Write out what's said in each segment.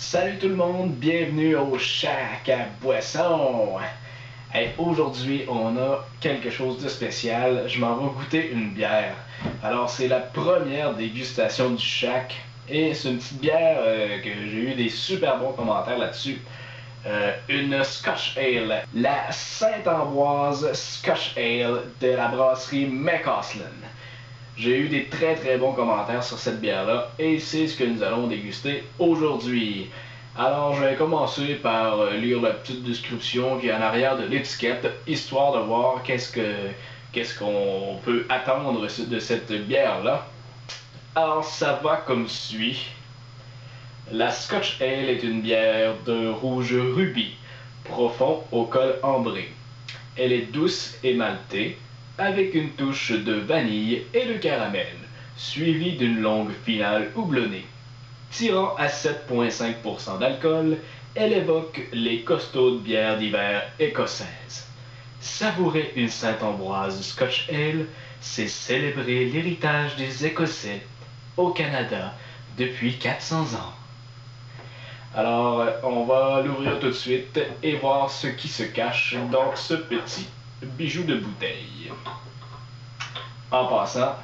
Salut tout le monde, bienvenue au Shack à boisson. Hey, aujourd'hui, on a quelque chose de spécial. Je m'en vais goûter une bière. Alors, c'est la première dégustation du Shack. Et c'est une petite bière que j'ai eu des super bons commentaires là-dessus. Une Scotch Ale, la Sainte-Ambroise Scotch Ale de la brasserie McCausland. J'ai eu des très bons commentaires sur cette bière-là et c'est ce que nous allons déguster aujourd'hui. Alors je vais commencer par lire la petite description qui est en arrière de l'étiquette, histoire de voir qu'est-ce qu'on peut attendre de cette bière-là. Alors ça va comme suit. La Scotch Ale est une bière de rouge rubis, profond au col ambré. Elle est douce et maltée, avec une touche de vanille et de caramel, suivie d'une longue finale houblonnée. Tirant à 7,5% d'alcool, elle évoque les costaudes bières d'hiver écossaises. Savourer une Sainte-Ambroise Scotch Ale, c'est célébrer l'héritage des Écossais au Canada depuis 400 ans. Alors, on va l'ouvrir tout de suite et voir ce qui se cache dans ce petit bijou de bouteille. En passant,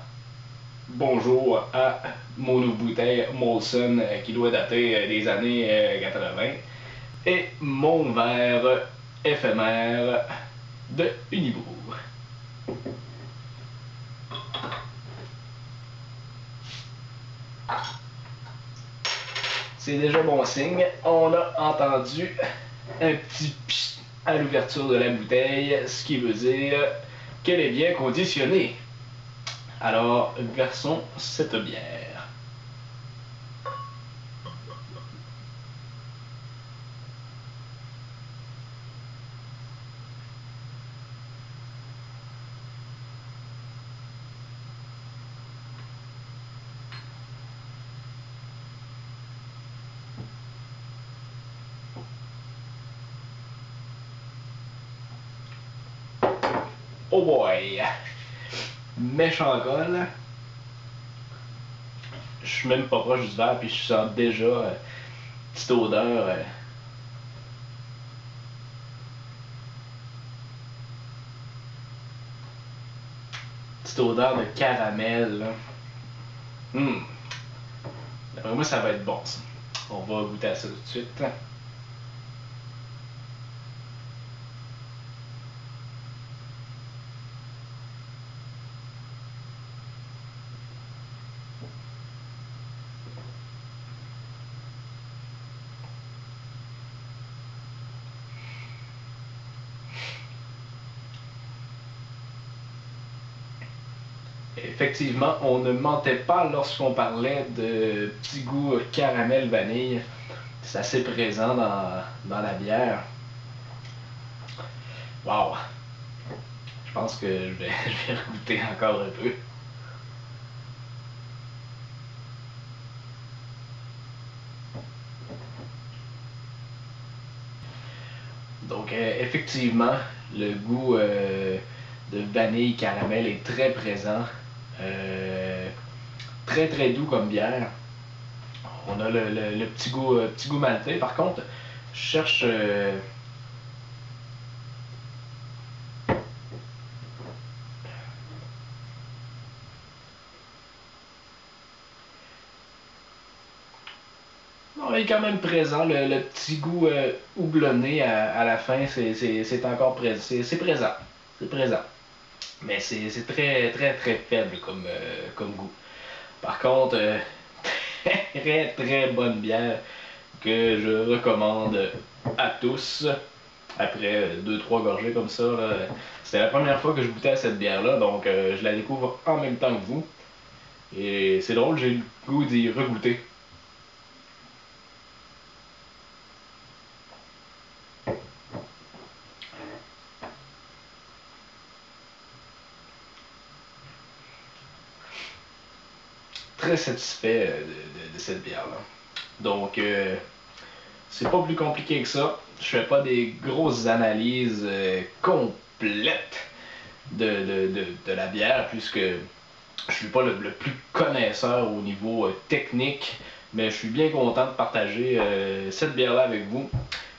bonjour à mon ouvre-bouteille Molson qui doit dater des années 80 et mon verre éphémère de Unibrew. C'est déjà bon signe. On a entendu un petit pchit à l'ouverture de la bouteille, ce qui veut dire qu'elle est bien conditionnée. Alors, versons cette bière. Oh boy! Méchant col. Je suis même pas proche du verre, puis je sens déjà petite odeur. Petite odeur de caramel. D'après moi, ça va être bon, ça. On va goûter à ça tout de suite. Effectivement, on ne mentait pas lorsqu'on parlait de petit goût caramel vanille. C'est assez présent dans la bière. Wow! Je pense que je vais goûter encore un peu. Donc, effectivement, le goût de vanille caramel est très présent. Très doux comme bière. On a le petit goût maltais. Par contre, je cherche non, il est quand même présent. Le petit goût houblonné à la fin, c'est encore présent. C'est présent. C'est présent. Mais c'est très faible comme goût. Par contre, très bonne bière que je recommande à tous. Après 2-3 gorgées comme ça, c'était la première fois que je goûtais à cette bière-là, donc je la découvre en même temps que vous. Et c'est drôle, j'ai le goût d'y regoûter. Très satisfait de cette bière-là. Donc, c'est pas plus compliqué que ça. Je fais pas des grosses analyses complètes de la bière, puisque je suis pas le plus connaisseur au niveau technique Mais je suis bien content de partager cette bière-là avec vous.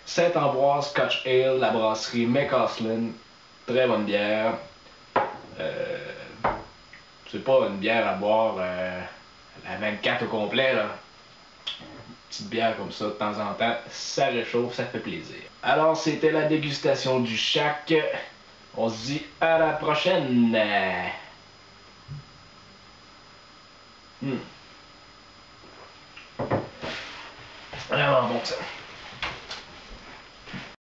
Saint-Ambroise Scotch Ale, la brasserie McCausland. Très bonne bière. Euh, c'est pas une bière à boire à 24 au complet, là. Petite bière comme ça de temps en temps, ça réchauffe, ça fait plaisir. Alors, c'était la dégustation du Shack. On se dit à la prochaine. Vraiment bon ça.